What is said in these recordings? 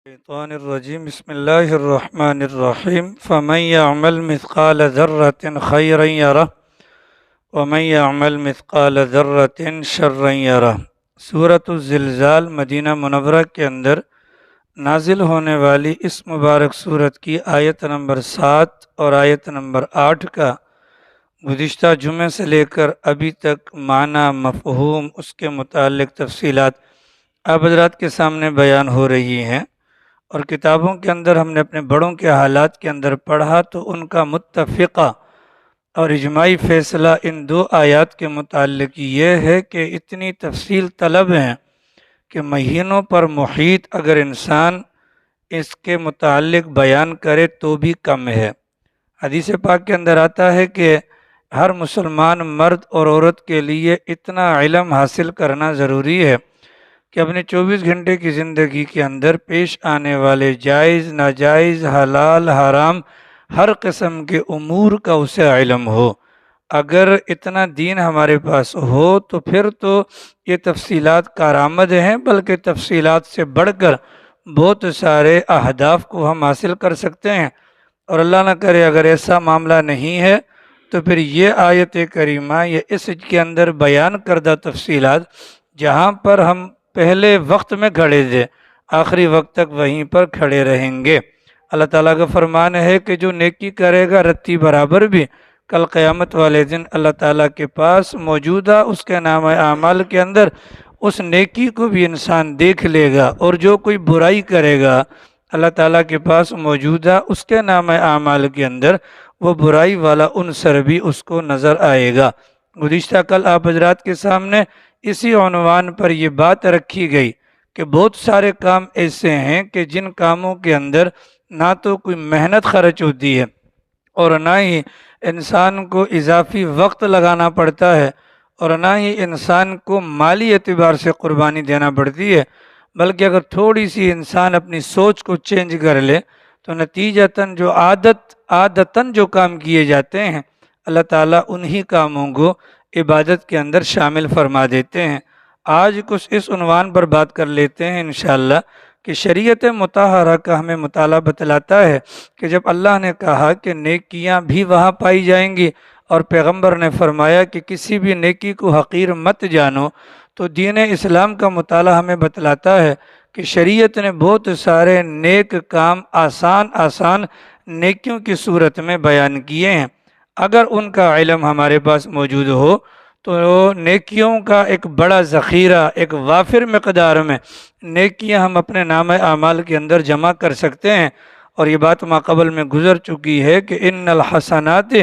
الشیطان الرجیم بسم اللہ الرحمن الرحیم فمن یعمل مثقال ذرۃ خیرا یرہ ومن یعمل مثقال ذرۃ شرا یرہ۔ سورۃ الزلزال مدینہ منورہ کے اندر نازل ہونے والی اس مبارک سورت کی آیت نمبر 7 اور آیت نمبر 8 کا گزشتہ جمعے سے لے کر ابھی تک معنی، مفہوم، اس کے متعلق تفصیلات آپ حضرات کے سامنے بیان ہو رہی ہیں، اور کتابوں کے اندر ہم نے اپنے بڑوں کے حالات کے اندر پڑھا تو ان کا متفقہ اور اجماعی فیصلہ ان دو آیات کے متعلق یہ ہے کہ اتنی تفصیل طلب ہیں کہ مہینوں پر محیط اگر انسان اس کے متعلق بیان کرے تو بھی کم ہے۔ حدیث پاک کے اندر آتا ہے کہ ہر مسلمان مرد اور عورت کے لیے اتنا علم حاصل کرنا ضروری ہے کہ اپنے 24 گھنٹے کی زندگی کے اندر پیش آنے والے جائز، ناجائز، حلال، حرام ہر قسم کے امور کا اسے علم ہو۔ اگر اتنا دین ہمارے پاس ہو تو پھر تو یہ تفصیلات کارآمد ہیں، بلکہ تفصیلات سے بڑھ کر بہت سارے اہداف کو ہم حاصل کر سکتے ہیں، اور اللہ نہ کرے اگر ایسا معاملہ نہیں ہے تو پھر یہ آیت کریمہ یا اس کے اندر بیان کردہ تفصیلات جہاں پر ہم پہلے وقت میں کھڑے تھے آخری وقت تک وہیں پر کھڑے رہیں گے۔ اللہ تعالیٰ کا فرمان ہے کہ جو نیکی کرے گا رتی برابر بھی کل قیامت والے دن اللہ تعالیٰ کے پاس موجودہ اس کے نام اعمال کے اندر اس نیکی کو بھی انسان دیکھ لے گا، اور جو کوئی برائی کرے گا اللہ تعالیٰ کے پاس موجودہ اس کے نام اعمال کے اندر وہ برائی والا عنصر بھی اس کو نظر آئے گا۔ گزشتہ کل آپ حضرات کے سامنے اسی عنوان پر یہ بات رکھی گئی کہ بہت سارے کام ایسے ہیں کہ جن کاموں کے اندر نہ تو کوئی محنت خرچ ہوتی ہے اور نہ ہی انسان کو اضافی وقت لگانا پڑتا ہے، اور نہ ہی انسان کو مالی اعتبار سے قربانی دینا پڑتی ہے، بلکہ اگر تھوڑی سی انسان اپنی سوچ کو چینج کر لے تو نتیجتاً جو عادتاً جو کام کیے جاتے ہیں اللہ تعالیٰ انہی کاموں کو عبادت کے اندر شامل فرما دیتے ہیں۔ آج کچھ اس عنوان پر بات کر لیتے ہیں انشاءاللہ کہ شریعت مطہرہ کا ہمیں مطالعہ بتلاتا ہے کہ جب اللہ نے کہا کہ نیکیاں بھی وہاں پائی جائیں گی، اور پیغمبر نے فرمایا کہ کسی بھی نیکی کو حقیر مت جانو، تو دین اسلام کا مطالعہ ہمیں بتلاتا ہے کہ شریعت نے بہت سارے نیک کام آسان نیکیوں کی صورت میں بیان کیے ہیں۔ اگر ان کا علم ہمارے پاس موجود ہو تو نیکیوں کا ایک بڑا ذخیرہ، ایک وافر مقدار میں نیکیاں ہم اپنے نام اعمال کے اندر جمع کر سکتے ہیں، اور یہ بات ماقبل میں گزر چکی ہے کہ ان الحسنات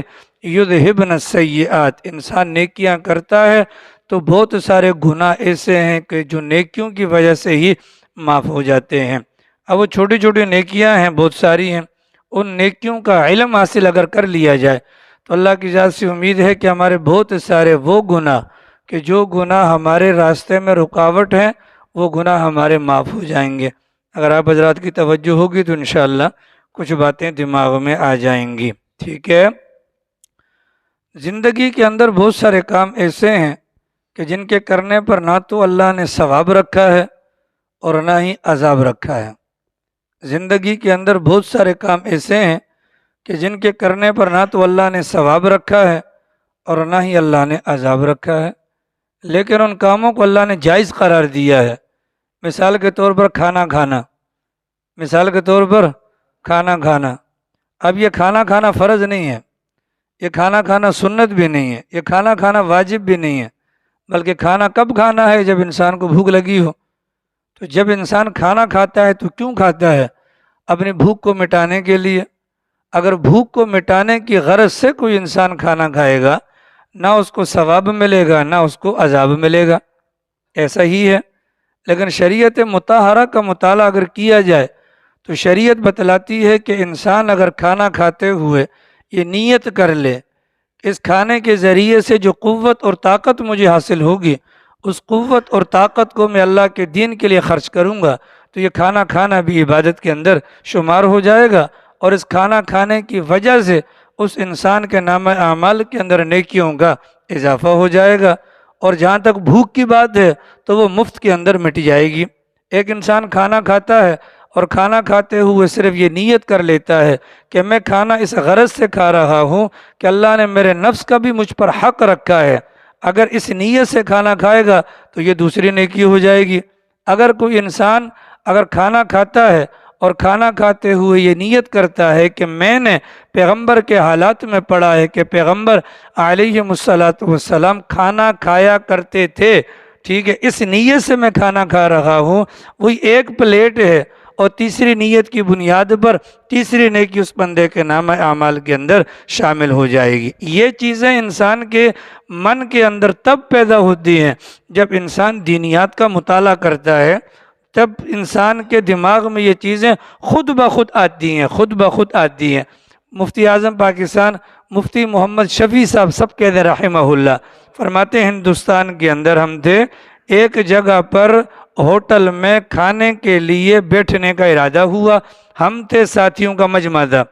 یذہبن السیئات، انسان نیکیاں کرتا ہے تو بہت سارے گناہ ایسے ہیں کہ جو نیکیوں کی وجہ سے ہی معاف ہو جاتے ہیں۔ اب وہ چھوٹی چھوٹی نیکیاں ہیں، بہت ساری ہیں، ان نیکیوں کا علم حاصل اگر کر لیا جائے تو اللہ کی ذات سے امید ہے کہ ہمارے بہت سارے وہ گناہ کہ جو گناہ ہمارے راستے میں رکاوٹ ہیں وہ گناہ ہمارے معاف ہو جائیں گے۔ اگر آپ حضرات کی توجہ ہوگی تو انشاءاللہ کچھ باتیں دماغ میں آ جائیں گی، ٹھیک ہے۔ زندگی کے اندر بہت سارے کام ایسے ہیں کہ جن کے کرنے پر نہ تو اللہ نے ثواب رکھا ہے اور نہ ہی عذاب رکھا ہے۔ زندگی کے اندر بہت سارے کام ایسے ہیں کہ جن کے کرنے پر نہ تو اللہ نے ثواب رکھا ہے اور نہ ہی اللہ نے عذاب رکھا ہے، لیکن ان کاموں کو اللہ نے جائز قرار دیا ہے۔ مثال کے طور پر کھانا کھانا، مثال کے طور پر کھانا کھانا۔ اب یہ کھانا کھانا فرض نہیں ہے، یہ کھانا کھانا سنت بھی نہیں ہے، یہ کھانا کھانا واجب بھی نہیں ہے، بلکہ کھانا کب کھانا ہے؟ جب انسان کو بھوک لگی ہو۔ تو جب انسان کھانا کھاتا ہے تو کیوں کھاتا ہے؟ اپنی بھوک کو مٹانے کے لیے۔ اگر بھوک کو مٹانے کی غرض سے کوئی انسان کھانا کھائے گا، نہ اس کو ثواب ملے گا نہ اس کو عذاب ملے گا، ایسا ہی ہے۔ لیکن شریعت مطہرہ کا مطالعہ اگر کیا جائے تو شریعت بتلاتی ہے کہ انسان اگر کھانا کھاتے ہوئے یہ نیت کر لے کہ اس کھانے کے ذریعے سے جو قوت اور طاقت مجھے حاصل ہوگی اس قوت اور طاقت کو میں اللہ کے دین کے لیے خرچ کروں گا، تو یہ کھانا کھانا بھی عبادت کے اندر شمار ہو جائے گا، اور اس کھانا کھانے کی وجہ سے اس انسان کے نام اعمال کے اندر نیکیوں کا اضافہ ہو جائے گا، اور جہاں تک بھوک کی بات ہے تو وہ مفت کے اندر مٹ جائے گی۔ ایک انسان کھانا کھاتا ہے اور کھانا کھاتے ہوئے صرف یہ نیت کر لیتا ہے کہ میں کھانا اس غرض سے کھا رہا ہوں کہ اللہ نے میرے نفس کا بھی مجھ پر حق رکھا ہے، اگر اس نیت سے کھانا کھائے گا تو یہ دوسری نیکی ہو جائے گی۔ اگر کوئی انسان اگر کھانا کھاتا ہے اور کھانا کھاتے ہوئے یہ نیت کرتا ہے کہ میں نے پیغمبر کے حالات میں پڑھا ہے کہ پیغمبر علیہ الصلاۃ والسلام کھانا کھایا کرتے تھے، ٹھیک ہے، اس نیت سے میں کھانا کھا رہا ہوں، وہی ایک پلیٹ ہے، اور تیسری نیت کی بنیاد پر تیسری نیکی اس بندے کے نام اعمال کے اندر شامل ہو جائے گی۔ یہ چیزیں انسان کے من کے اندر تب پیدا ہوتی ہیں جب انسان دینیات کا مطالعہ کرتا ہے، تب انسان کے دماغ میں یہ چیزیں خود بخود آتی ہیں، خود بخود آتی ہیں۔ مفتی اعظم پاکستان مفتی محمد شفیع صاحب سب کہتے ہیں رحمہ اللہ، فرماتے ہیں ہندوستان کے اندر ہم تھے، ایک جگہ پر ہوٹل میں کھانے کے لیے بیٹھنے کا ارادہ ہوا، ہم تھے ساتھیوں کا مجمع تھا۔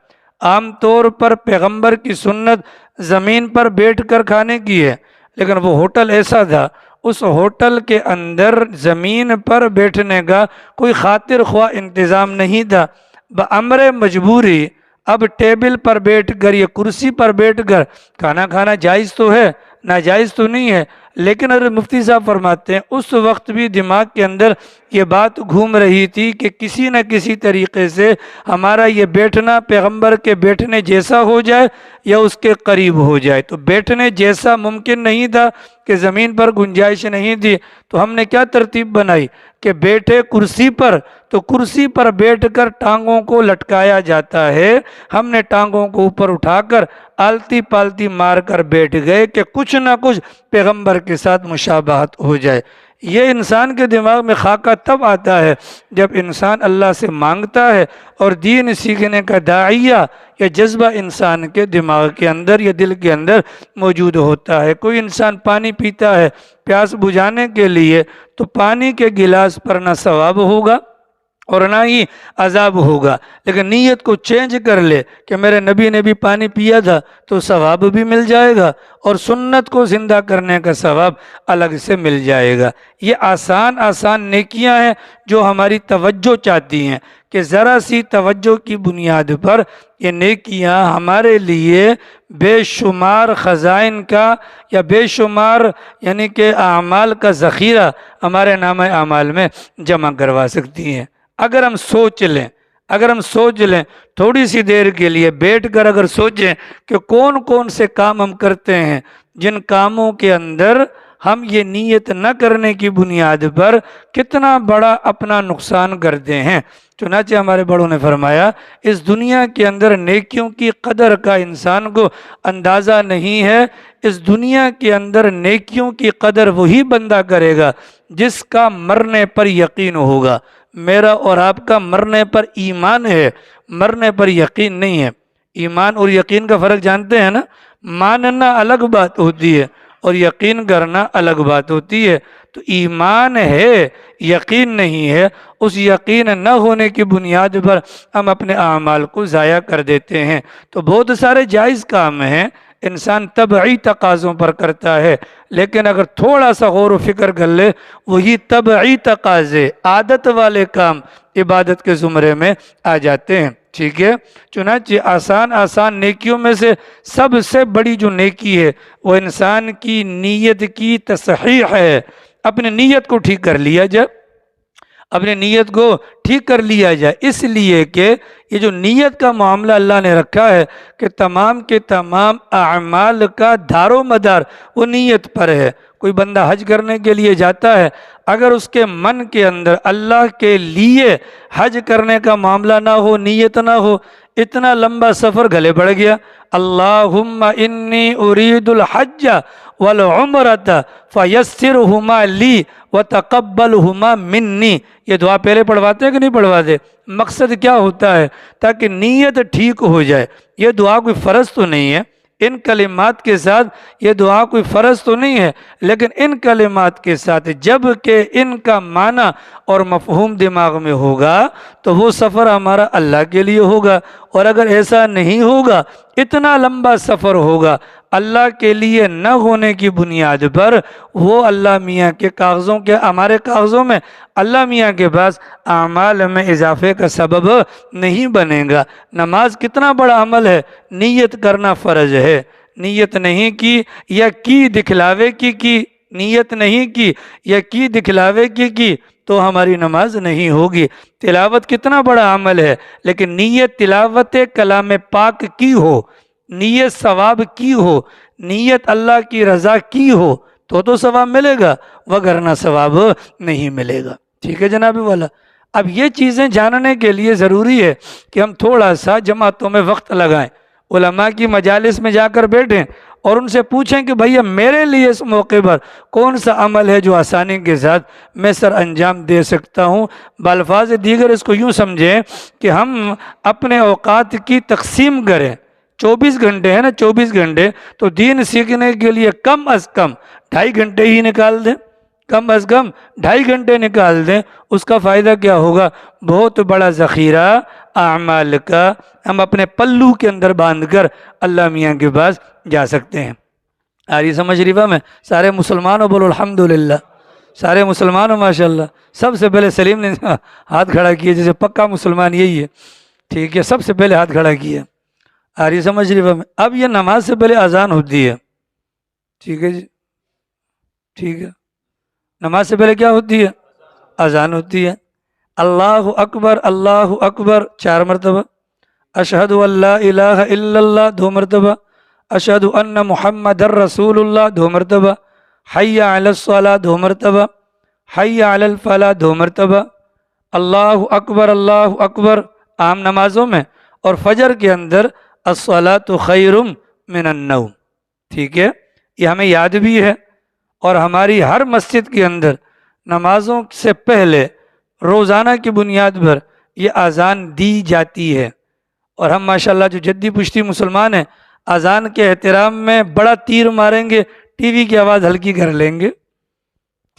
عام طور پر پیغمبر کی سنت زمین پر بیٹھ کر کھانے کی ہے، لیکن وہ ہوٹل ایسا تھا، اس ہوٹل کے اندر زمین پر بیٹھنے کا کوئی خاطر خواہ انتظام نہیں تھا، بامر مجبوری اب ٹیبل پر بیٹھ کر یا کرسی پر بیٹھ کر کھانا کھانا جائز تو ہے، ناجائز تو نہیں ہے، لیکن حضرت مفتی صاحب فرماتے ہیں اس وقت بھی دماغ کے اندر یہ بات گھوم رہی تھی کہ کسی نہ کسی طریقے سے ہمارا یہ بیٹھنا پیغمبر کے بیٹھنے جیسا ہو جائے یا اس کے قریب ہو جائے۔ تو بیٹھنے جیسا ممکن نہیں تھا کہ زمین پر گنجائش نہیں تھی، تو ہم نے کیا ترتیب بنائی کہ بیٹھے کرسی پر، تو کرسی پر بیٹھ کر ٹانگوں کو لٹکایا جاتا ہے، ہم نے ٹانگوں کو اوپر اٹھا کر آلتی پالتی مار کر بیٹھ گئے کہ کچھ نہ کچھ پیغمبر کے ساتھ مشابہت ہو جائے۔ یہ انسان کے دماغ میں خاکہ تب آتا ہے جب انسان اللہ سے مانگتا ہے اور دین سیکھنے کا داعیہ یا جذبہ انسان کے دماغ کے اندر یا دل کے اندر موجود ہوتا ہے۔ کوئی انسان پانی پیتا ہے پیاس بجھانے کے لیے، تو پانی کے گلاس پر نہ ثواب ہوگا اور نہ ہی عذاب ہوگا، لیکن نیت کو چینج کر لے کہ میرے نبی نے بھی پانی پیا تھا تو ثواب بھی مل جائے گا اور سنت کو زندہ کرنے کا ثواب الگ سے مل جائے گا۔ یہ آسان آسان نیکیاں ہیں جو ہماری توجہ چاہتی ہیں کہ ذرا سی توجہ کی بنیاد پر یہ نیکیاں ہمارے لیے بے شمار خزائن کا یا بے شمار یعنی کہ اعمال کا ذخیرہ ہمارے نام اعمال میں جمع کروا سکتی ہیں۔ اگر ہم سوچ لیں تھوڑی سی دیر کے لیے بیٹھ کر اگر سوچیں کہ کون کون سے کام ہم کرتے ہیں جن کاموں کے اندر ہم یہ نیت نہ کرنے کی بنیاد پر کتنا بڑا اپنا نقصان کرتے ہیں۔ چنانچہ ہمارے بڑوں نے فرمایا اس دنیا کے اندر نیکیوں کی قدر کا انسان کو اندازہ نہیں ہے، اس دنیا کے اندر نیکیوں کی قدر وہی بندہ کرے گا جس کا مرنے پر یقین ہوگا۔ میرا اور آپ کا مرنے پر ایمان ہے، مرنے پر یقین نہیں ہے۔ ایمان اور یقین کا فرق جانتے ہیں نا؟ ماننا الگ بات ہوتی ہے اور یقین کرنا الگ بات ہوتی ہے۔ تو ایمان ہے یقین نہیں ہے، اس یقین نہ ہونے کی بنیاد پر ہم اپنے اعمال کو ضائع کر دیتے ہیں۔ تو بہت سارے جائز کام ہیں انسان طبعی تقاضوں پر کرتا ہے، لیکن اگر تھوڑا سا غور و فکر کر لے وہی طبعی تقاضے عادت والے کام عبادت کے زمرے میں آ جاتے ہیں، ٹھیک ہے۔ چنانچہ آسان نیکیوں میں سے سب سے بڑی جو نیکی ہے وہ انسان کی نیت کی تصحیح ہے۔ اپنی نیت کو ٹھیک کر لیا جائے، اپنی نیت کو ٹھیک کر لیا جائے، اس لیے کہ یہ جو نیت کا معاملہ اللہ نے رکھا ہے کہ تمام کے تمام اعمال کا دار و مدار وہ نیت پر ہے۔ کوئی بندہ حج کرنے کے لیے جاتا ہے، اگر اس کے من کے اندر اللہ کے لیے حج کرنے کا معاملہ نہ ہو، نیت نہ ہو، اتنا لمبا سفر گلے پڑ گیا۔ اللہم انی ارید الحج والعمرۃ فیسرہما لی وتقبلہما منی، یہ دعا پہلے پڑھواتے ہیں کہ نہیں پڑھواتے؟ مقصد کیا ہوتا ہے؟ تاکہ نیت ٹھیک ہو جائے۔ یہ دعا کوئی فرض تو نہیں ہے، ان کلمات کے ساتھ یہ دعا کوئی فرض تو نہیں ہے، لیکن ان کلمات کے ساتھ جب کہ ان کا معنی اور مفہوم دماغ میں ہوگا تو وہ سفر ہمارا اللہ کے لیے ہوگا، اور اگر ایسا نہیں ہوگا اتنا لمبا سفر ہوگا اللہ کے لیے نہ ہونے کی بنیاد پر وہ اللہ میاں کے کاغذوں کے ہمارے کاغذوں میں اللہ میاں کے پاس اعمال میں اضافے کا سبب نہیں بنے گا۔ نماز کتنا بڑا عمل ہے، نیت کرنا فرض ہے، نیت نہیں کی یا کی دکھلاوے کی نیت نہیں کی یا کی دکھلاوے کی تو ہماری نماز نہیں ہوگی۔ تلاوت کتنا بڑا عمل ہے، لیکن نیت تلاوت کلام پاک کی ہو، نیت ثواب کی ہو، نیت اللہ کی رضا کی ہو تو ثواب ملے گا، وگرنہ ثواب نہیں ملے گا۔ ٹھیک ہے جناب والا۔ اب یہ چیزیں جاننے کے لیے ضروری ہے کہ ہم تھوڑا سا جماعتوں میں وقت لگائیں، علماء کی مجالس میں جا کر بیٹھیں اور ان سے پوچھیں کہ بھیا میرے لیے اس موقع پر کون سا عمل ہے جو آسانی کے ساتھ میں سر انجام دے سکتا ہوں۔ بالفاظ دیگر اس کو یوں سمجھیں کہ ہم اپنے اوقات کی تقسیم کریں۔ 24 گھنٹے ہیں نا، 24 گھنٹے، تو دین سیکھنے کے لیے کم از کم 2.5 گھنٹے ہی نکال دیں، کم از کم 2.5 گھنٹے نکال دیں۔ اس کا فائدہ کیا ہوگا؟ بہت بڑا ذخیرہ اعمال کا ہم اپنے پلو کے اندر باندھ کر اللہ میاں کے پاس جا سکتے ہیں۔ آ رہی سمجھ ریفا میں؟ سارے مسلمانوں بولو الحمدللہ، سارے مسلمانوں ماشاءاللہ۔ سب سے پہلے سلیم نے ہاتھ کھڑا کیا، جیسے پکا مسلمان یہی ہے، ٹھیک ہے، سب سے پہلے ہاتھ کھڑا کیا۔ آ رہی سمجھ ریفا میں؟ اب یہ نماز سے پہلے اذان ہوتی ہے، ٹھیک ہے جی، ٹھیک ہے، نماز سے پہلے کیا ہوتی ہے؟ اذان ہوتی ہے۔ اللہ اکبر، اللہ اکبر 4 مرتبہ، اشہد ان لا الہ الا اللہ 2 مرتبہ، اشہد ان محمد الرسول اللہ 2 مرتبہ، حی علی الصلاۃ 2 مرتبہ، حی علی الفلاح 2 مرتبہ، اللہ اکبر، اللہ اکبر عام نمازوں میں، اور فجر کے اندر الصلاۃ خیر من النوم، ٹھیک ہے، یہ ہمیں یاد بھی ہے، اور ہماری ہر مسجد کے اندر نمازوں سے پہلے روزانہ کی بنیاد پر یہ اذان دی جاتی ہے۔ اور ہم ماشاءاللہ جو جدی پشتی مسلمان ہیں، اذان کے احترام میں بڑا تیر ماریں گے، ٹی وی کی آواز ہلکی کر لیں گے،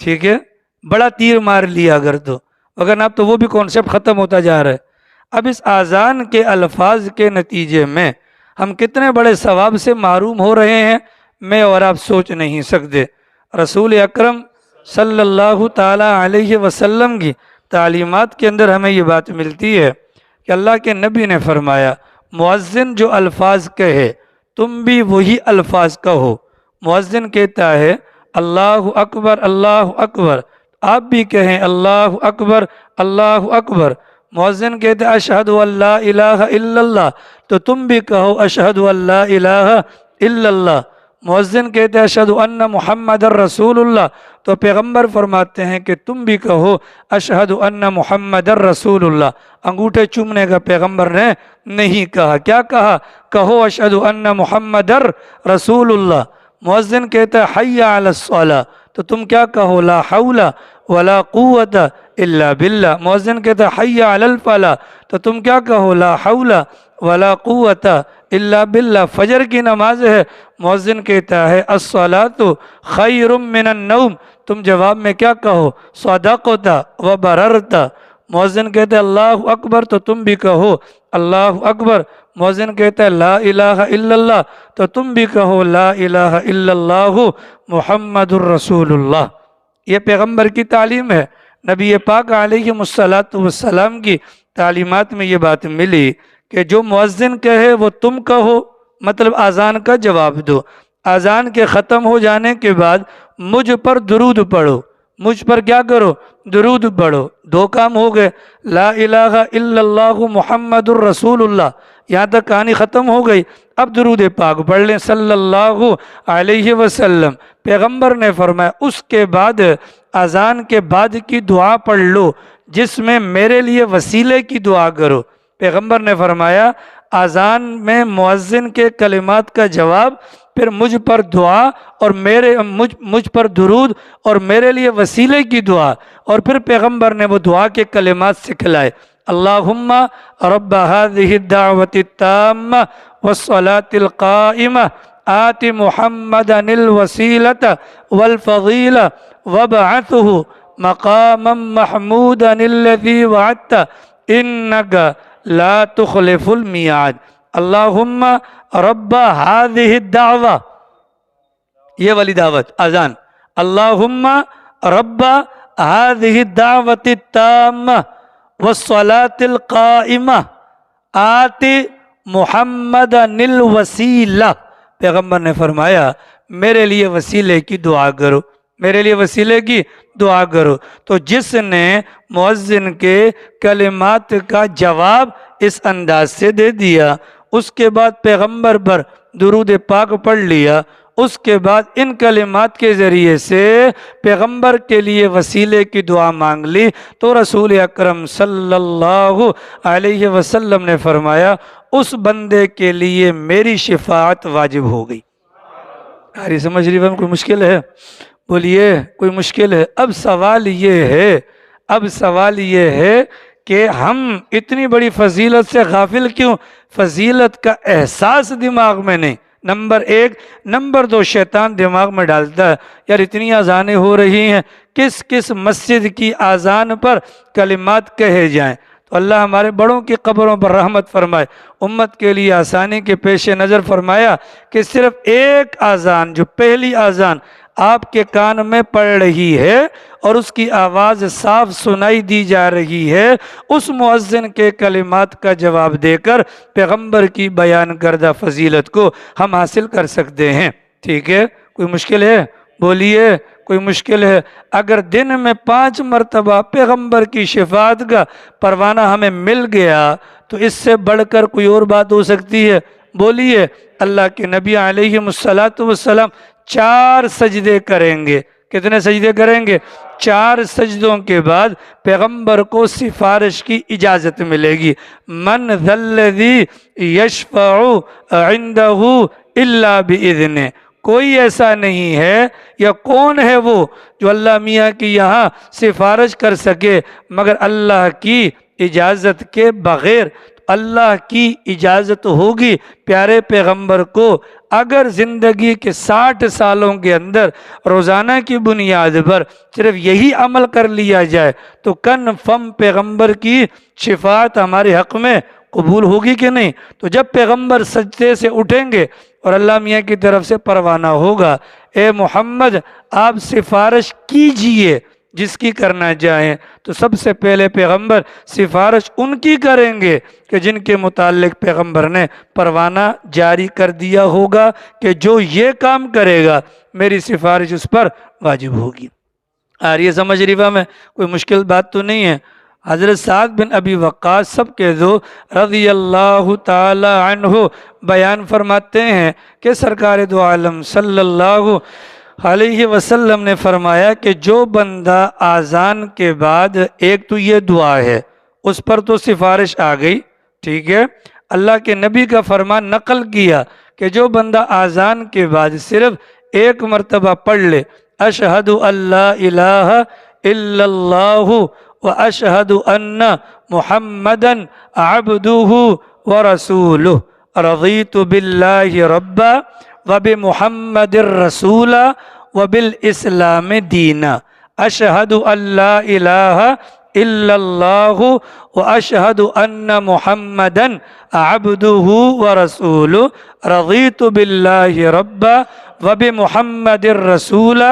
ٹھیک ہے، بڑا تیر مار لیا اگر تو، اگر اب تو وہ بھی کانسیپٹ ختم ہوتا جا رہا ہے۔ اب اس اذان کے الفاظ کے نتیجے میں ہم کتنے بڑے ثواب سے محروم ہو رہے ہیں، میں اور آپ سوچ نہیں سکتے۔ رسول اکرم صلی اللہ تعالی علیہ وسلم کی تعلیمات کے اندر ہمیں یہ بات ملتی ہے کہ اللہ کے نبی نے فرمایا، مؤذن جو الفاظ کہے تم بھی وہی الفاظ کہو۔ مؤذن کہتا ہے اللہ اکبر، اللہ اکبر، آپ بھی کہیں اللہ اکبر، اللہ اکبر۔ مؤذن کہتے ہیں اشہد ان لا الہ الا اللہ، تو تم بھی کہو اشہد ان لا الہ الا اللہ۔ مؤذن کہتے ہیں اشہد ان محمد الرسول اللہ، تو پیغمبر فرماتے ہیں کہ تم بھی کہو اشہد ان محمد الرسول اللہ۔ انگوٹھے چومنے کا پیغمبر نے نہیں کہا، کیا کہا؟ کہو اشہد ان محمد الرسول اللہ۔ مؤذن کہتا ہے حی علی الصلاۃ، تو تم کیا کہو؟ لا حول ولا قوت الا باللہ۔ مؤذن کہتا ہے حی علی الفلاح، تو تم کیا کہو؟ لا حول ولا قوت الا باللہ۔ فجر کی نماز ہے، مؤذن کہتا ہے الصلاۃ خیر من النوم، تم جواب میں کیا کہو؟ صدقت و بررت۔ مؤذن کہتا ہے اللہ اکبر، تو تم بھی کہو اللہ اکبر۔ مؤذن کہتا ہے لا الہ الا اللہ، تو تم بھی کہو لا الہ الا اللہ محمد الرسول اللہ۔ یہ پیغمبر کی تعلیم ہے، نبی پاک علیہ الصلاۃ والسلام کی تعلیمات میں یہ بات ملی کہ جو مؤذن کہے وہ تم کہو، مطلب اذان کا جواب دو۔ اذان کے ختم ہو جانے کے بعد مجھ پر درود پڑھو، مجھ پر کیا کرو؟ درود پڑھو۔ 2 کام ہو گئے، لا الہ الا اللہ محمد الرسول اللہ، یہاں تک کہانی ختم ہو گئی۔ اب درود پاک پڑھ لیں صلی اللہ علیہ وسلم۔ پیغمبر نے فرمایا اس کے بعد اذان کے بعد کی دعا پڑھ لو جس میں میرے لیے وسیلے کی دعا کرو۔ پیغمبر نے فرمایا اذان میں مؤذن کے کلمات کا جواب، پھر مجھ پر دعا اور مجھ پر درود اور میرے لیے وسیلے کی دعا، اور پھر پیغمبر نے وہ دعا کے کلمات سکھلائے، اللہم رب هذه الدعوة التامة والصلاة القائمة آت محمدا الوسيلة والفضيلة وابعثه مقاما محمودا الذي وعدته انك لا تخلف الميعاد۔ اللہم رب ہذہ الدعوہ، یہ والی دعوت اذان، اللہم رب هذه الدعوة التامة والصلاة القائمة آت محمد الوسیلہ، پیغمبر نے فرمایا میرے لیے وسیلے کی دعا کرو، میرے لیے وسیلے کی دعا کرو۔ تو جس نے مؤذن کے کلمات کا جواب اس انداز سے دے دیا، اس کے بعد پیغمبر پر درود پاک پڑھ لیا، اس کے بعد ان کلمات کے ذریعے سے پیغمبر کے لیے وسیلے کی دعا مانگ لی، تو رسول اکرم صلی اللہ علیہ وسلم نے فرمایا اس بندے کے لیے میری شفاعت واجب ہو گئی۔ آری سمجھ رہی ہے؟ کوئی مشکل ہے؟ بولیے کوئی مشکل ہے؟ اب سوال یہ ہے کہ ہم اتنی بڑی فضیلت سے غافل کیوں؟ فضیلت کا احساس دماغ میں نہیں، نمبر ایک۔ نمبر دو، شیطان دماغ میں ڈالتا ہے یار اتنی اذانیں ہو رہی ہیں، کس کس مسجد کی اذان پر کلمات کہے جائیں؟ تو اللہ ہمارے بڑوں کی قبروں پر رحمت فرمائے، امت کے لیے آسانی کے پیش نظر فرمایا کہ صرف ایک اذان، جو پہلی اذان آپ کے کان میں پڑ رہی ہے اور اس کی آواز صاف سنائی دی جا رہی ہے، اس مؤذن کے کلمات کا جواب دے کر پیغمبر کی بیان کردہ فضیلت کو ہم حاصل کر سکتے ہیں۔ ٹھیک ہے؟ کوئی مشکل ہے؟ بولیے کوئی مشکل ہے؟ اگر دن میں 5 مرتبہ پیغمبر کی شفاعت کا پروانہ ہمیں مل گیا تو اس سے بڑھ کر کوئی اور بات ہو سکتی ہے؟ بولیے۔ اللہ کے نبی علیہ السلام 4 سجدے کریں گے۔ کتنے سجدے کریں گے؟ 4 سجدوں کے بعد پیغمبر کو سفارش کی اجازت ملے گی۔ من ذا الذی یشفع عندہ الا باذنہ، کوئی ایسا نہیں ہے، یا کون ہے وہ جو اللہ میاں کی یہاں سفارش کر سکے مگر اللہ کی اجازت کے بغیر؟ اللہ کی اجازت ہوگی پیارے پیغمبر کو اگر زندگی کے 60 سالوں کے اندر روزانہ کی بنیاد پر صرف یہی عمل کر لیا جائے تو کنفرم پیغمبر کی شفاعت ہمارے حق میں قبول ہوگی کہ نہیں؟ تو جب پیغمبر سجدے سے اٹھیں گے اور اللہ میاں کی طرف سے پروانہ ہوگا، اے محمد آپ سفارش کیجئے جس کی کرنا چاہیں، تو سب سے پہلے پیغمبر سفارش ان کی کریں گے کہ جن کے متعلق پیغمبر نے پروانہ جاری کر دیا ہوگا کہ جو یہ کام کرے گا میری سفارش اس پر واجب ہوگی۔ یہ سمجھ رہی میں کوئی مشکل بات تو نہیں ہے؟ حضرت سعد بن ابی وقاص سب کے دو رضی اللہ تعالی عنہ بیان فرماتے ہیں کہ سرکار دو عالم صلی اللہ علیہ وسلم نے فرمایا کہ جو بندہ اذان کے بعد، ایک تو یہ دعا ہے اس پر تو سفارش آ گئی، ٹھیک ہے، اللہ کے نبی کا فرمان نقل کیا کہ جو بندہ اذان کے بعد صرف 1 مرتبہ پڑھ لے اشہد اللہ الہ الا اللہ واشہد ان محمدا عبدہ ورسولہ رضیت باللہ ربا وبمحمد الرسول وبالاسلام دینا، اشہد ان لا الہ الا اللہ واشہد ان محمدا عبدہ ورسولہ رضیت باللہ ربا وبمحمد الرسول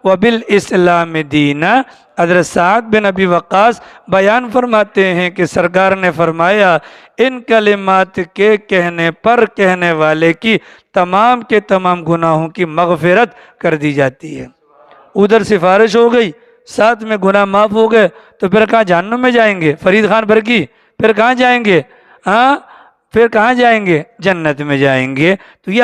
وبالاسلام دینا۔ حضرت سعد بن ابی وقاص بیان فرماتے ہیں کہ سرکار نے فرمایا ان کلمات کے کہنے پر کہنے والے کی تمام کے تمام گناہوں کی مغفرت کر دی جاتی ہے۔ ادھر سفارش ہو گئی، ساتھ میں گناہ معاف ہو گئے، تو پھر کہاں جہنم میں جائیں گے؟ فرید خان برکی پھر کہاں جائیں گے؟ پھر کہاں جائیں گے؟ جنت میں جائیں گے۔ تو یہ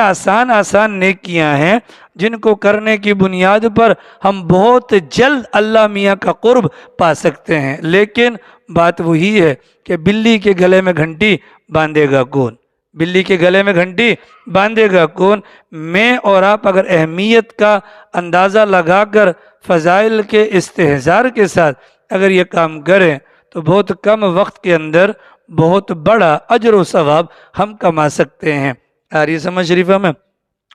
آسان نیکیاں ہیں جن کو کرنے کی بنیاد پر ہم بہت جلد اللہ میاں کا قرب پا سکتے ہیں، لیکن بات وہی ہے کہ بلی کے گلے میں گھنٹی باندھے گا کون؟ بلی کے گلے میں گھنٹی باندھے گا کون؟ میں اور آپ اگر اہمیت کا اندازہ لگا کر فضائل کے استحضار کے ساتھ اگر یہ کام کریں تو بہت کم وقت کے اندر بہت بڑا اجر و ثواب ہم کما سکتے ہیں۔ یہ سمجھ شریفہ میں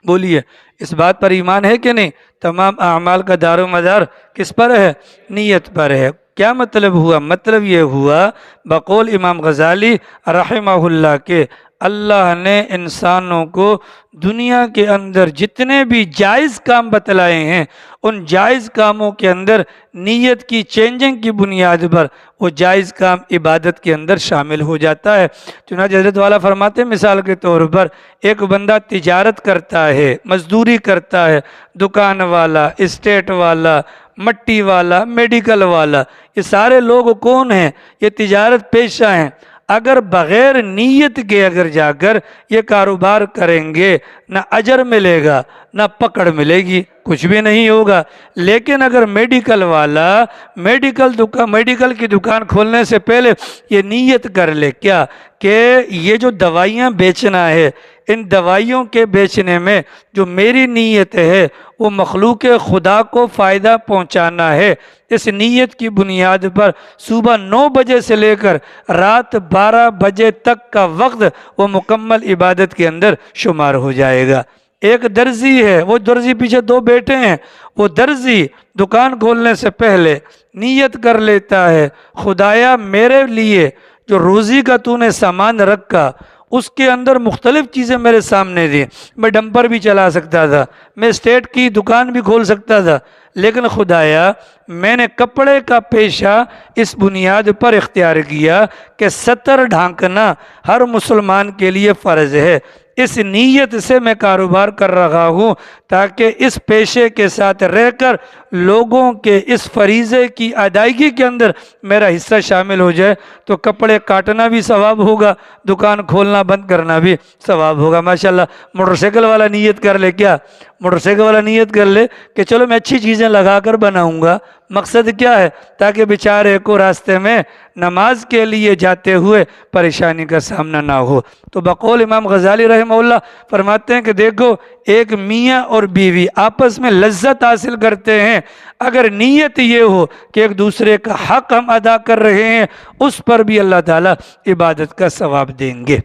بولیے اس بات پر ایمان ہے کہ نہیں؟ تمام اعمال کا دار و مدار کس پر ہے؟ نیت پر ہے۔ کیا مطلب ہوا؟ مطلب یہ ہوا بقول امام غزالی رحمہ اللہ کے اللہ نے انسانوں کو دنیا کے اندر جتنے بھی جائز کام بتلائے ہیں ان جائز کاموں کے اندر نیت کی چینجنگ کی بنیاد پر وہ جائز کام عبادت کے اندر شامل ہو جاتا ہے۔ چنانچہ حضرت والا فرماتے ہیں مثال کے طور پر ایک بندہ تجارت کرتا ہے، مزدوری کرتا ہے، دکان والا، اسٹیٹ والا، مٹی والا، میڈیکل والا، یہ سارے لوگ کون ہیں؟ یہ تجارت پیشہ ہیں۔ اگر بغیر نیت کے اگر جا کر یہ کاروبار کریں گے نہ اجر ملے گا نہ پکڑ ملے گی، کچھ بھی نہیں ہوگا۔ لیکن اگر میڈیکل والا میڈیکل کی دکان کھولنے سے پہلے یہ نیت کر لے کیا کہ یہ جو دوائیاں بیچنا ہے، ان دوائیوں کے بیچنے میں جو میری نیت ہے وہ مخلوق خدا کو فائدہ پہنچانا ہے، اس نیت کی بنیاد پر صبح 9 بجے سے لے کر رات 12 بجے تک کا وقت وہ مکمل عبادت کے اندر شمار ہو جائے گا۔ ایک درزی ہے، وہ درزی پیچھے 2 بیٹے ہیں، وہ درزی دکان کھولنے سے پہلے نیت کر لیتا ہے خدایا میرے لیے جو روزی کا تو نے سامان رکھا اس کے اندر مختلف چیزیں میرے سامنے دی، میں ڈمپر بھی چلا سکتا تھا، میں اسٹیٹ کی دکان بھی کھول سکتا تھا، لیکن خدایا میں نے کپڑے کا پیشہ اس بنیاد پر اختیار کیا کہ ستر ڈھانکنا ہر مسلمان کے لیے فرض ہے، اس نیت سے میں کاروبار کر رہا ہوں تاکہ اس پیشے کے ساتھ رہ کر لوگوں کے اس فریضے کی ادائیگی کے اندر میرا حصہ شامل ہو جائے، تو کپڑے کاٹنا بھی ثواب ہوگا، دکان کھولنا بند کرنا بھی ثواب ہوگا۔ ماشاءاللہ موٹر سائیکل والا نیت کر لے، کیا موٹر سائیکل والا نیت کر لے کہ چلو میں اچھی چیزیں لگا کر بناؤں گا، مقصد کیا ہے؟ تاکہ بیچارے کو راستے میں نماز کے لیے جاتے ہوئے پریشانی کا سامنا نہ ہو۔ تو بقول امام غزالی رحمہ اللہ فرماتے ہیں کہ دیکھو ایک میاں اور بیوی آپس میں لذت حاصل کرتے ہیں، اگر نیت یہ ہو کہ ایک دوسرے کا حق ہم ادا کر رہے ہیں اس پر بھی اللہ تعالیٰ عبادت کا ثواب دیں گے۔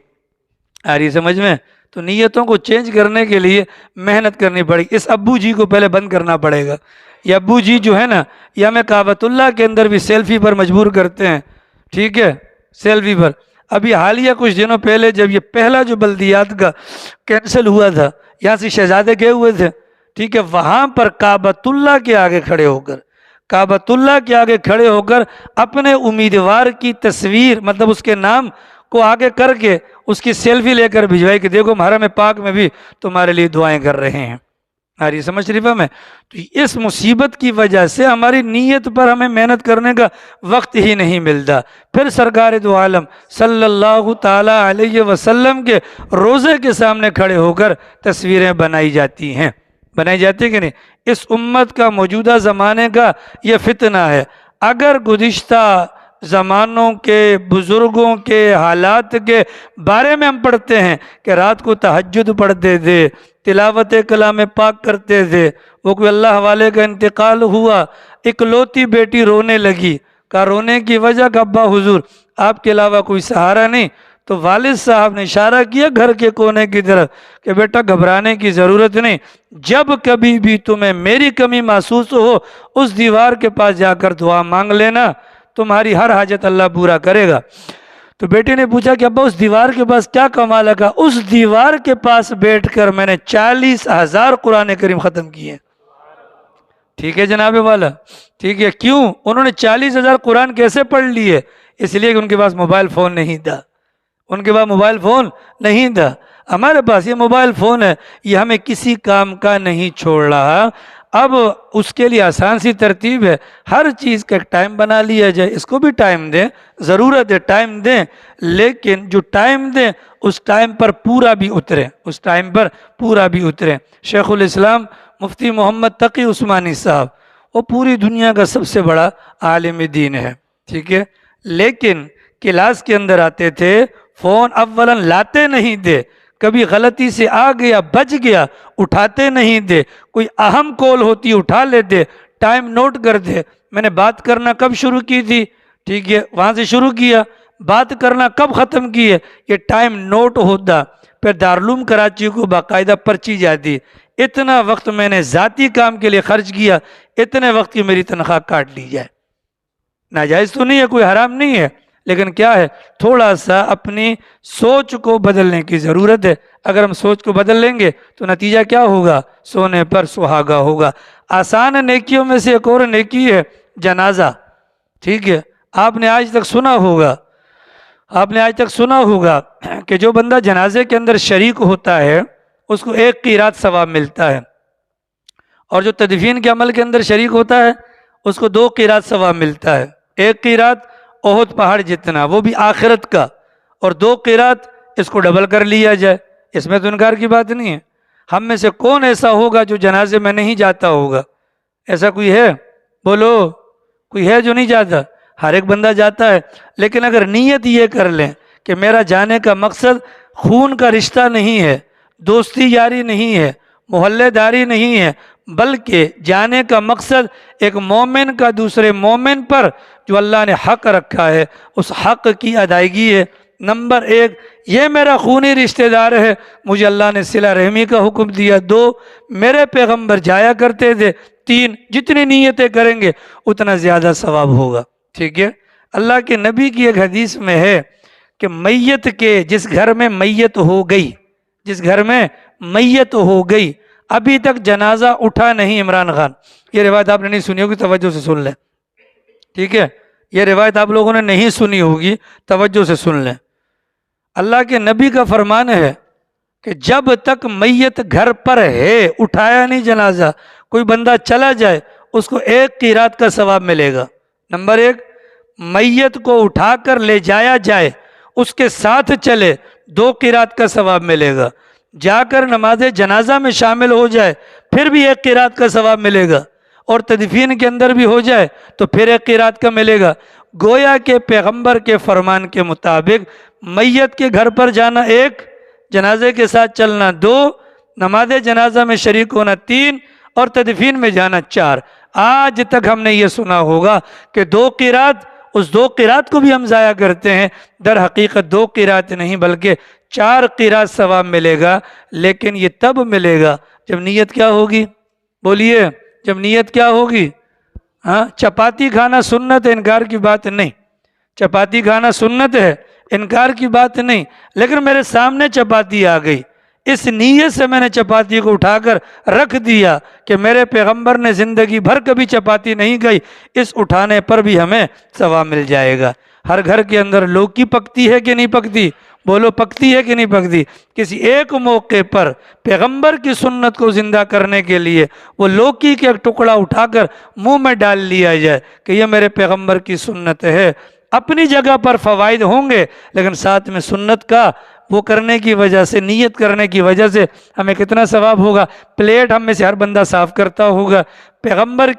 آ رہی سمجھ میں؟ تو نیتوں کو چینج کرنے کے لیے محنت کرنی پڑے گی۔ اس ابو جی کو پہلے بند کرنا پڑے گا۔ یہ ابو جی جو ہے نا یہ ہمیں کعبۃ اللہ کے اندر بھی سیلفی پر مجبور کرتے ہیں، ٹھیک ہے، سیلفی پر۔ ابھی حالیہ کچھ دنوں پہلے جب یہ پہلا جو بلدیات کا کینسل ہوا تھا، یہاں سے شہزادے گئے ہوئے تھے، ٹھیک ہے، وہاں پر کعبۃ اللہ کے آگے کھڑے ہو کر اپنے امیدوار کی تصویر مطلب اس کے نام کو آگے کر کے اس کی سیلفی لے کر بھجوائی کہ دیکھو حرم پاک میں بھی تمہارے لیے دعائیں کر رہے ہیں۔ ہماری سمجھ شریفہ میں تو اس مصیبت کی وجہ سے ہماری نیت پر ہمیں محنت کرنے کا وقت ہی نہیں ملتا۔ پھر سرکار دو عالم صلی اللہ تعالی علیہ وسلم کے روزے کے سامنے کھڑے ہو کر تصویریں بنائی جاتی ہیں کہ نہیں؟ اس امت کا موجودہ زمانے کا یہ فتنہ ہے۔ اگر گزشتہ زمانوں کے بزرگوں کے حالات کے بارے میں ہم پڑھتے ہیں کہ رات کو تہجد پڑھتے تھے، تلاوت کلام پاک کرتے تھے، وہ کوئی اللہ والے کا انتقال ہوا، اکلوتی بیٹی رونے لگی، کہا رونے کی وجہ کہ ابا حضور آپ کے علاوہ کوئی سہارا نہیں، تو والد صاحب نے اشارہ کیا گھر کے کونے کی طرف کہ بیٹا گھبرانے کی ضرورت نہیں، جب کبھی بھی تمہیں میری کمی محسوس ہو اس دیوار کے پاس جا کر دعا مانگ لینا، تمہاری ہر حاجت اللہ پورا کرے گا۔ تو بیٹے نے پوچھا کہ ابا اس دیوار کے پاس کیا کمال ہے؟ کہا اس دیوار کے پاس بیٹھ کر میں نے 40,000 قرآن کریم ختم کیے۔ ٹھیک ہے جناب والا، ٹھیک ہے، کیوں انہوں نے 40,000 قرآن کیسے پڑھ لیے؟ اس لیے کہ ان کے پاس موبائل فون نہیں تھا، ہمارے پاس یہ موبائل فون ہے، یہ ہمیں کسی کام کا نہیں چھوڑ رہا۔ اب اس کے لیے آسان سی ترتیب ہے، ہر چیز کا ایک ٹائم بنا لیا جائے، اس کو بھی ٹائم دیں، ضرورت ہے ٹائم دیں، لیکن جو ٹائم دیں اس ٹائم پر پورا بھی اتریں۔ شیخ الاسلام مفتی محمد تقی عثمانی صاحب وہ پوری دنیا کا سب سے بڑا عالم دین ہے، ٹھیک ہے، لیکن کلاس کے اندر آتے تھے، فون اولا لاتے نہیں تھے، کبھی غلطی سے آ گیا بچ گیا اٹھاتے نہیں تھے، کوئی اہم کال ہوتی اٹھا لیتے، ٹائم نوٹ کرتے، میں نے بات کرنا کب شروع کی تھی، ٹھیک ہے، وہاں سے شروع کیا، بات کرنا کب ختم کی ہے یہ ٹائم نوٹ ہوتا، پھر دارالعلوم کراچی کو باقاعدہ پرچی جاتی، اتنا وقت میں نے ذاتی کام کے لیے خرچ کیا، اتنے وقت کی میری تنخواہ کاٹ لی جائے۔ ناجائز تو نہیں ہے، کوئی حرام نہیں ہے، لیکن کیا ہے، تھوڑا سا اپنی سوچ کو بدلنے کی ضرورت ہے۔ اگر ہم سوچ کو بدل لیں گے تو نتیجہ کیا ہوگا؟ سونے پر سہاگا ہوگا۔ آسان نیکیوں میں سے ایک اور نیکی ہے جنازہ، ٹھیک ہے؟ آپ نے آج تک سنا ہوگا کہ جو بندہ جنازے کے اندر شریک ہوتا ہے اس کو 1 قیراط ثواب ملتا ہے، اور جو تدفین کے عمل کے اندر شریک ہوتا ہے اس کو 2 قیراط ثواب ملتا ہے۔ 1 قیراط احد پہاڑ جتنا، وہ بھی آخرت کا، اور 2 قیراط اس کو ڈبل کر لیا جائے، اس میں تو انکار کی بات نہیں ہے۔ ہم میں سے کون ایسا ہوگا جو جنازے میں نہیں جاتا ہوگا؟ ایسا کوئی ہے؟ بولو، کوئی ہے جو نہیں جاتا؟ ہر ایک بندہ جاتا ہے، لیکن اگر نیت یہ کر لیں کہ میرا جانے کا مقصد خون کا رشتہ نہیں ہے، دوستی یاری نہیں ہے، محلے داری نہیں ہے، بلکہ جانے کا مقصد ایک مومن کا دوسرے مومن پر جو اللہ نے حق رکھا ہے اس حق کی ادائیگی ہے۔ نمبر 1، یہ میرا خونی رشتہ دار ہے، مجھے اللہ نے صلہ رحمی کا حکم دیا۔ 2، میرے پیغمبر جایا کرتے تھے۔ 3، جتنی نیتیں کریں گے اتنا زیادہ ثواب ہوگا، ٹھیک ہے؟ اللہ کے نبی کی ایک حدیث میں ہے کہ میت کے جس گھر میں میت ہو گئی ابھی تک جنازہ اٹھا نہیں عمران خان، یہ روایت آپ نے نہیں سنی ہوگی، توجہ سے سن لیں، ٹھیک ہے؟ یہ روایت آپ لوگوں نے نہیں سنی ہوگی، توجہ سے سن لیں۔ اللہ کے نبی کا فرمان ہے کہ جب تک میت گھر پر ہے، اٹھایا نہیں جنازہ، کوئی بندہ چلا جائے اس کو 1 قیراط کا ثواب ملے گا۔ نمبر 1، میت کو اٹھا کر لے جایا جائے، اس کے ساتھ چلے، 2 قیراط کا ثواب ملے گا۔ جا کر نماز جنازہ میں شامل ہو جائے پھر بھی 1 قیراط کا ثواب ملے گا، اور تدفین کے اندر بھی ہو جائے تو پھر 1 قیراط کا ملے گا۔ گویا کہ پیغمبر کے فرمان کے مطابق میت کے گھر پر جانا 1، جنازے کے ساتھ چلنا 2، نماز جنازہ میں شریک ہونا 3، اور تدفین میں جانا 4۔ آج تک ہم نے یہ سنا ہوگا کہ 2 قیراط، اس 2 قیراط کو بھی ہم ضائع کرتے ہیں۔ در حقیقت 2 قیراط نہیں بلکہ 4 قیراط ثواب ملے گا، لیکن یہ تب ملے گا جب نیت کیا ہوگی؟ بولیے، جب نیت کیا ہوگی؟ ہاں، چپاتی کھانا سنت ہے، انکار کی بات نہیں، چپاتی کھانا سنت ہے، انکار کی بات نہیں، لیکن میرے سامنے چپاتی آ گئی، اس نیت سے میں نے چپاتی کو اٹھا کر رکھ دیا کہ میرے پیغمبر نے زندگی بھر کبھی چپاتی نہیں کھائی، اس اٹھانے پر بھی ہمیں ثواب مل جائے گا۔ ہر گھر کے اندر لوکی پکتی ہے کہ نہیں پکتی؟ بولو، پکتی ہے کہ نہیں پکتی؟ کسی ایک موقع پر پیغمبر کی سنت کو زندہ کرنے کے لیے وہ لوکی کے ایک ٹکڑا اٹھا کر منہ میں ڈال لیا جائے کہ یہ میرے پیغمبر کی سنت ہے۔ اپنی جگہ پر فوائد ہوں گے، لیکن ساتھ میں سنت کا وہ کرنے کی وجہ سے، نیت کرنے کی وجہ سے ہمیں کتنا ثواب ہوگا۔ پلیٹ ہم میں سے ہر بندہ صاف کرتا ہوگا، پیغمبر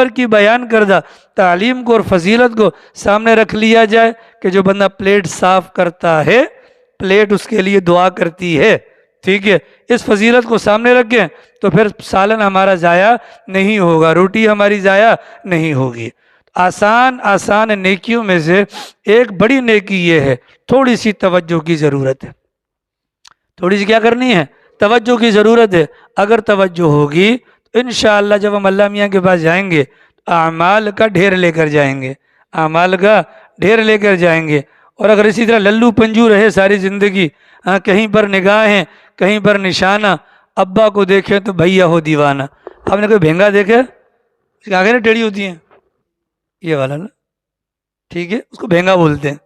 کی بیان کردہ تعلیم کو اور فضیلت کو سامنے رکھ لیا جائے کہ جو بندہ پلیٹ صاف کرتا ہے پلیٹ اس کے لیے دعا کرتی ہے، ٹھیک ہے؟ اس فضیلت کو سامنے رکھیں تو پھر سالن ہمارا ضائع نہیں ہوگا، روٹی ہماری ضائع نہیں ہوگی۔ آسان نیکیوں میں سے ایک بڑی نیکی یہ ہے، تھوڑی سی توجہ کی ضرورت ہے۔ تھوڑی سی کیا کرنی ہے؟ توجہ کی ضرورت ہے۔ اگر توجہ ہوگی تو انشاءاللہ جب ہم اللہ میاں کے پاس جائیں گے اعمال کا ڈھیر لے کر جائیں گے، اعمال کا ڈھیر لے کر جائیں گے۔ اور اگر اسی طرح للو پنجو رہے ساری زندگی، کہیں پر نگاہیں کہیں پر نشانہ، ابا کو دیکھیں تو بھیا ہو دیوانہ۔ آپ نے کوئی بھینگا دیکھے؟ اس کی آنکھیں ٹیڑھی ہوتی ہیں، یہ والا نا، ٹھیک ہے، اس کو بھینگا بولتے ہیں۔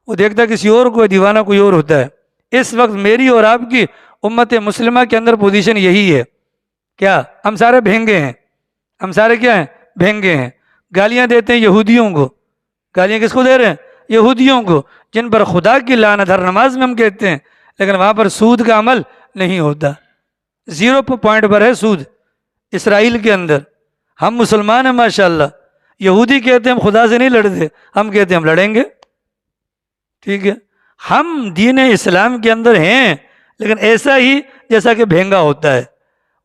وہ دیکھتا کسی اور کو، دیوانہ کوئی اور ہوتا ہے۔ اس وقت میری اور آپ کی امت مسلمہ کے اندر پوزیشن یہی ہے، کیا ہم سارے بھینگے ہیں؟ ہم سارے کیا ہیں؟ بھینگے ہیں۔ گالیاں دیتے ہیں یہودیوں کو، گالیاں کس کو دے رہے ہیں؟ یہودیوں کو، جن پر خدا کی لعنت ہر نماز میں ہم کہتے ہیں، لیکن وہاں پر سود کا عمل نہیں ہوتا، 0 پوائنٹ پر ہے سود اسرائیل کے اندر۔ ہم مسلمان ہیں ماشاءاللہ، یہودی کہتے ہیں ہم خدا سے نہیں لڑتے، ہم کہتے ہیں ہم لڑیں گے، ٹھیک ہے؟ ہم دین اسلام کے اندر ہیں، لیکن ایسا ہی جیسا کہ بھینگا ہوتا ہے۔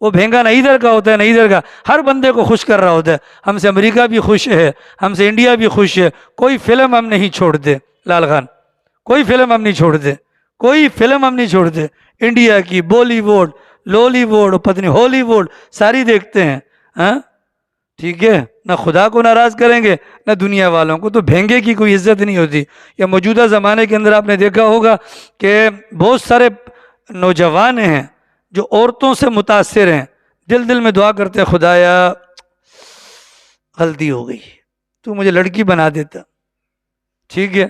وہ بھینگا نہ ادھر کا ہوتا ہے نہ ادھر کا، ہر بندے کو خوش کر رہا ہوتا ہے۔ ہم سے امریکہ بھی خوش ہے، ہم سے انڈیا بھی خوش ہے، کوئی فلم ہم نہیں چھوڑتے لال خان، کوئی فلم ہم نہیں چھوڑتے، کوئی فلم ہم نہیں چھوڑتے، انڈیا کی، بالی ووڈ، لولی ووڈ، پتہ نہیں ہولی ووڈ، ساری دیکھتے ہیں۔ ہاں، ٹھیک ہے، نہ خدا کو ناراض کریں گے نہ دنیا والوں کو، تو بھینگے کی کوئی عزت نہیں ہوتی۔ یا موجودہ زمانے کے اندر آپ نے دیکھا ہوگا کہ بہت سارے نوجوان ہیں جو عورتوں سے متاثر ہیں، دل دل میں دعا کرتے ہیں خدایا غلطی ہو گئی، تو مجھے لڑکی بنا دیتا۔ ٹھیک ہے،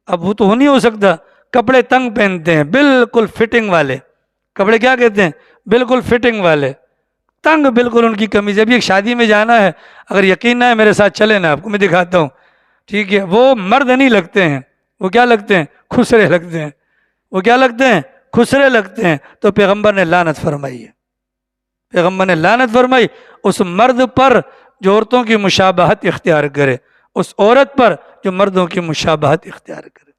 اب وہ تو نہیں ہو سکتا، کپڑے تنگ پہنتے ہیں بالکل فٹنگ والے کپڑے، کیا کہتے ہیں، بالکل فٹنگ والے، تنگ بالکل ان کی قمیض۔ ابھی ایک شادی میں جانا ہے، اگر یقین نہ ہے میرے ساتھ چلے نا، آپ کو میں دکھاتا ہوں۔ ٹھیک ہے، وہ مرد نہیں لگتے ہیں، وہ کیا لگتے ہیں، خسرے لگتے ہیں۔ وہ کیا لگتے ہیں، خسرے لگتے ہیں۔ تو پیغمبر نے لعنت فرمائی ہے، پیغمبر نے لعنت فرمائی اس مرد پر جو عورتوں کی مشابہت اختیار کرے، اس عورت پر جو مردوں کی مشابہت اختیار کرے۔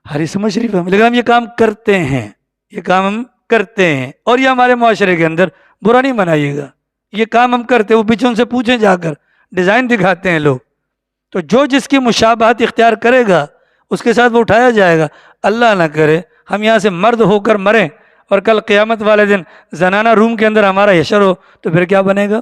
ہری سمجھ رہی ہے، لیکن ہم یہ کام کرتے ہیں، یہ کام ہم کرتے ہیں، اور یہ ہمارے معاشرے کے اندر برا نہیں منائیے گا، یہ کام ہم کرتے ہیں۔ وہ پیچھے ان سے پوچھیں جا کر، ڈیزائن دکھاتے ہیں لوگ، تو جو جس کی مشابہت اختیار کرے گا اس کے ساتھ وہ اٹھایا جائے گا۔ اللہ نہ کرے ہم یہاں سے مرد ہو کر مریں اور کل قیامت والے دن زنانہ روم کے اندر ہمارا حشر ہو تو پھر کیا بنے گا؟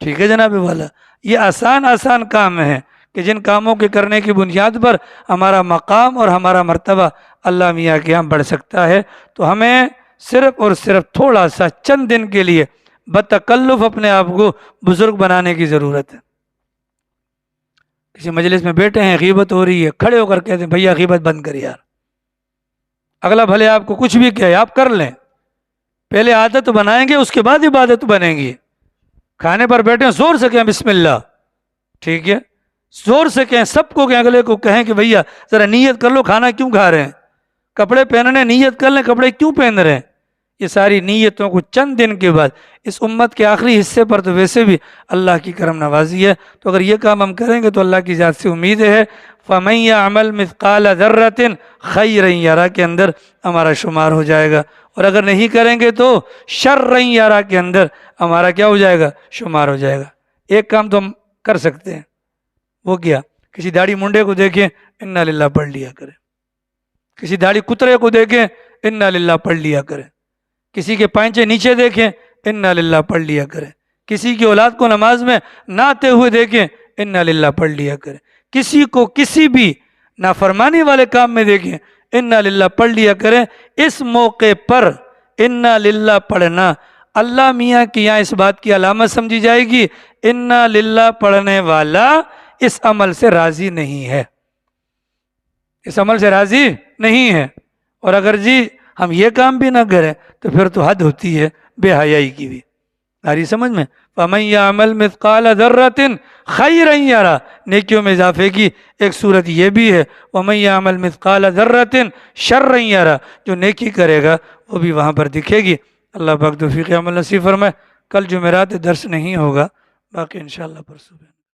ٹھیک ہے جناب والا، یہ آسان آسان کام ہے کہ جن کاموں کے کرنے کی بنیاد پر ہمارا مقام اور ہمارا مرتبہ اللہ میاں کے یہاں بڑھ سکتا ہے۔ تو ہمیں صرف اور صرف تھوڑا سا چند دن کے لیے بتکلف اپنے آپ کو بزرگ بنانے کی ضرورت ہے۔ کسی مجلس میں بیٹھے ہیں، غیبت ہو رہی ہے، کھڑے ہو کر کہتے ہیں بھیا غیبت بند کر یار، اگلا بھلے آپ کو کچھ بھی کہے آپ کر لیں، پہلے عادت بنائیں گے اس کے بعد عبادت بنے گی۔ کھانے پر بیٹھے ہیں، زور سے کہیں بسم اللہ، ٹھیک ہے، زور سے کہیں، سب کو کہیں، اگلے کو کہیں کہ بھیا ذرا نیت کر لو کھانا کیوں کھا رہے ہیں، کپڑے پہننے نیت کر لیں کپڑے کیوں پہن رہے ہیں۔ یہ ساری نیتوں کو چند دن کے بعد اس امت کے آخری حصے پر تو ویسے بھی اللہ کی کرم نوازی ہے، تو اگر یہ کام ہم کریں گے تو اللہ کی ذات سے امید ہے فَمَن يَعْمَلْ مِثْقَالَ ذَرَّةٍ خَيْرًا يَرَهُ کے اندر ہمارا شمار ہو جائے گا، اور اگر نہیں کریں گے تو شَرًّا يَرَهُ کے اندر ہمارا کیا ہو جائے گا، شمار ہو جائے گا۔ ایک کام تو ہم کر سکتے ہیں، وہ کیا، کسی داڑھی منڈے کو دیکھیں اِنَّا لِلَّهِ پڑھ لیا کریں، کسی داڑھی کترے کو دیکھیں اِنَّا لِلَّهِ پڑھ لیا کریں، کسی کے پائنچے نیچے دیکھیں اِنَّا لِلَّهِ پڑھ لیا کریں، کسی کی اولاد کو نماز میں نہ آتے ہوئے دیکھیں اِنَّا لِلَّهِ پڑھ لیا کریں، کسی کو کسی بھی نافرمانی والے کام میں دیکھیں اِنَّا لِلَّهِ پڑھ لیا کریں۔ اس موقع پر اِنَّا لِلَّهِ پڑھنا اللہ میاں کی یہاں اس بات کی علامت سمجھی جائے گی، اِنَّا لِلَّهِ پڑھنے والا اس عمل سے راضی نہیں ہے، اس عمل سے راضی نہیں ہے، اور اگر جی ہم یہ کام بھی نہ کریں تو پھر تو حد ہوتی ہے بے حیائی کی بھی۔ آ رہی سمجھ میں؟ فَمَن يَعْمَلْ مِثْقَالَ ذَرَّةٍ خَيْرًا يَرَهُ، نیکیوں میں اضافے کی ایک صورت یہ بھی ہے، وَمَن يَعْمَلْ مِثْقَالَ ذَرَّةٍ شَرًّا يَرَهُ، جو نیکی کرے گا وہ بھی وہاں پر دکھے گی۔ اللہ پاک توفیق عمل نصیب فرمائے۔ کل جمعرات درس نہیں ہوگا، باقی انشاءاللہ پرسوں